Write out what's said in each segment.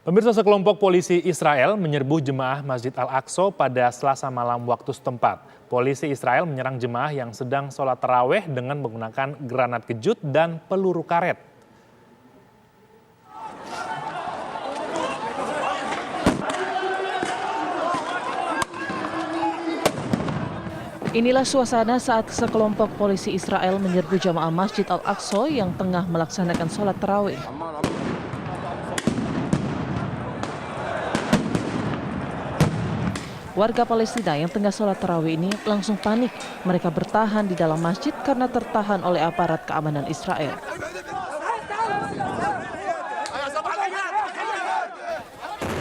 Pemirsa, sekelompok polisi Israel menyerbu jemaah Masjid Al-Aqsa pada Selasa malam waktu setempat. Polisi Israel menyerang jemaah yang sedang sholat taraweh dengan menggunakan granat kejut dan peluru karet. Inilah suasana saat sekelompok polisi Israel menyerbu jamaah Masjid Al-Aqsa yang tengah melaksanakan sholat tarawih. Warga Palestina yang tengah sholat tarawih ini langsung panik. Mereka bertahan di dalam masjid karena tertahan oleh aparat keamanan Israel.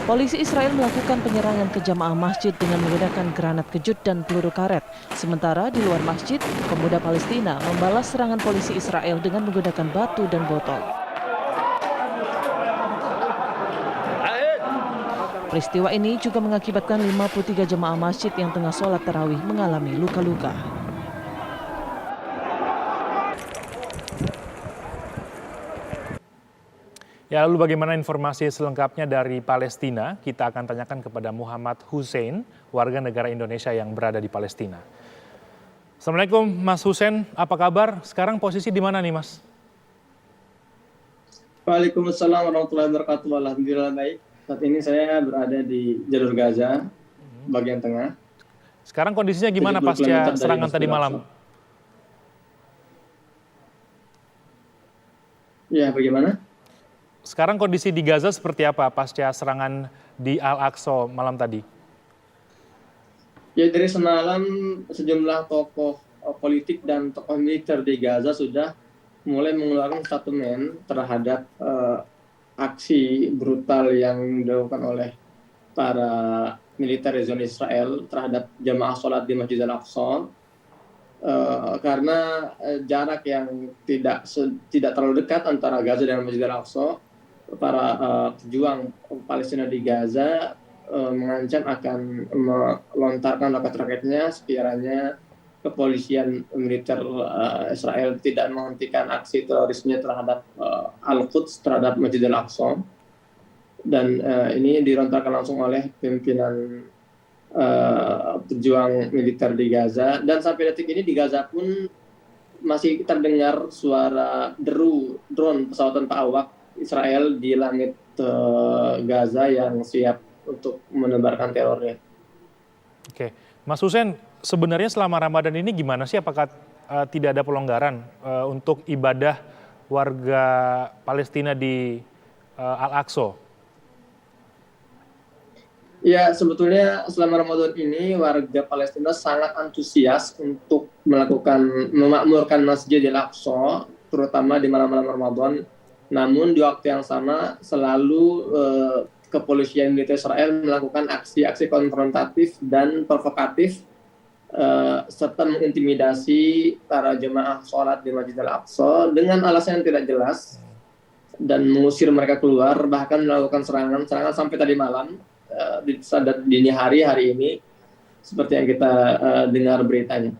Polisi Israel melakukan penyerangan ke jamaah masjid dengan menggunakan granat kejut dan peluru karet. Sementara di luar masjid, pemuda Palestina membalas serangan polisi Israel dengan menggunakan batu dan botol. Peristiwa ini juga mengakibatkan 53 jemaah masjid yang tengah sholat tarawih mengalami luka-luka. Ya, lalu bagaimana informasi selengkapnya dari Palestina? Kita akan tanyakan kepada Muhammad Hussein, warga negara Indonesia yang berada di Palestina. Assalamualaikum Mas Hussein, apa kabar? Sekarang posisi di mana nih Mas? Waalaikumsalam warahmatullahi wabarakatuh. Alhamdulillah baik. Saat ini saya berada di jalur Gaza, bagian tengah. Sekarang kondisinya gimana pasca serangan tadi malam? Ya, bagaimana? Sekarang kondisi di Gaza seperti apa pasca serangan di Al-Aqsa malam tadi? Ya, dari semalam sejumlah tokoh politik dan tokoh militer di Gaza sudah mulai mengeluarkan statement terhadap aksi brutal yang dilakukan oleh para militer Israel terhadap jamaah sholat di Masjid Al-Aqsa karena jarak yang tidak terlalu dekat antara Gaza dan Masjid Al-Aqsa. Para pejuang Palestina di Gaza mengancam akan melontarkan roket-roketnya sekiranya kepolisian militer Israel tidak menghentikan aksi terorisme terhadap Al-Quds, terhadap Masjid Al-Aqsa. Dan ini dilontarkan langsung oleh pimpinan pejuang militer di Gaza. Dan sampai detik ini di Gaza pun masih terdengar suara deru drone pesawat tanpa awak Israel di langit Gaza yang siap untuk menebarkan terornya. Oke, Mas Hussein, sebenarnya selama Ramadan ini gimana sih? Apakah tidak ada pelonggaran untuk ibadah warga Palestina di Al-Aqsa? Ya, sebetulnya selama Ramadan ini warga Palestina sangat antusias untuk memakmurkan Masjid Al-Aqsa, terutama di malam-malam Ramadan. Namun di waktu yang sama selalu kepolisian militer Israel melakukan aksi-aksi konfrontatif dan provokatif serta mengintimidasi para jemaah sholat di Masjid Al-Aqsa dengan alasan yang tidak jelas dan mengusir mereka keluar, bahkan melakukan serangan sampai tadi malam di dini hari ini seperti yang kita dengar beritanya.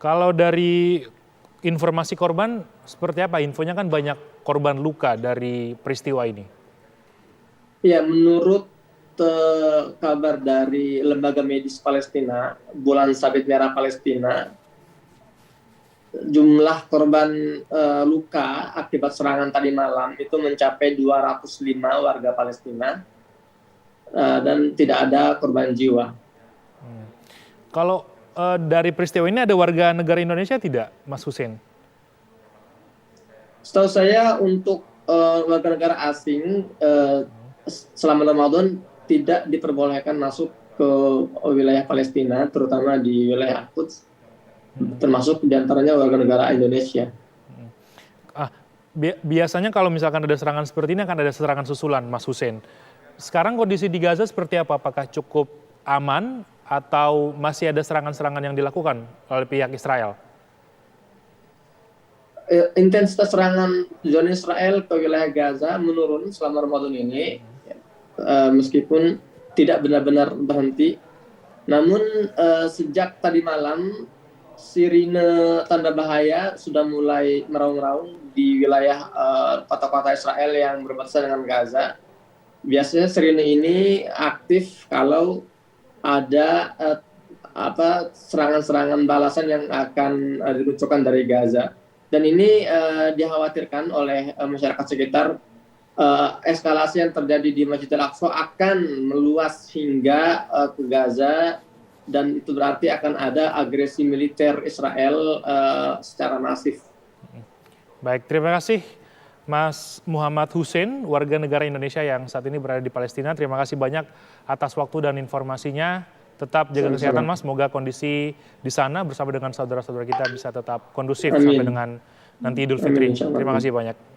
Kalau dari informasi korban seperti apa? Infonya kan banyak korban luka dari peristiwa ini. Ya, menurut kabar dari Lembaga Medis Palestina, Bulan Sabit Merah Palestina, jumlah korban luka akibat serangan tadi malam itu mencapai 205 warga Palestina dan tidak ada korban jiwa. Kalau dari peristiwa ini ada warga negara Indonesia tidak, Mas Hussein? Setahu saya untuk warga negara asing selama Ramadan tidak diperbolehkan masuk ke wilayah Palestina, terutama di wilayah Quds, termasuk diantaranya warga negara Indonesia. Biasanya kalau misalkan ada serangan seperti ini akan ada serangan susulan, Mas Hussein. Sekarang kondisi di Gaza seperti apa? Apakah cukup aman atau masih ada serangan-serangan yang dilakukan oleh pihak Israel? Intensitas serangan zona Israel ke wilayah Gaza menurun selama Ramadan ini, meskipun tidak benar-benar berhenti. Namun sejak tadi malam, sirine tanda bahaya sudah mulai meraung-raung di wilayah kota-kota Israel yang berbatasan dengan Gaza. Biasanya sirine ini aktif kalau ada serangan-serangan balasan yang akan diluncurkan dari Gaza. Dan ini dikhawatirkan oleh masyarakat sekitar, eskalasi yang terjadi di Masjid Al-Aqsa akan meluas hingga ke Gaza, dan itu berarti akan ada agresi militer Israel secara masif. Baik, terima kasih Mas Muhammad Hussein, warga negara Indonesia yang saat ini berada di Palestina. Terima kasih banyak atas waktu dan informasinya. Tetap jaga kesehatan Mas, semoga kondisi di sana bersama dengan saudara-saudara kita bisa tetap kondusif sampai dengan nanti Idul Fitri. Terima kasih banyak.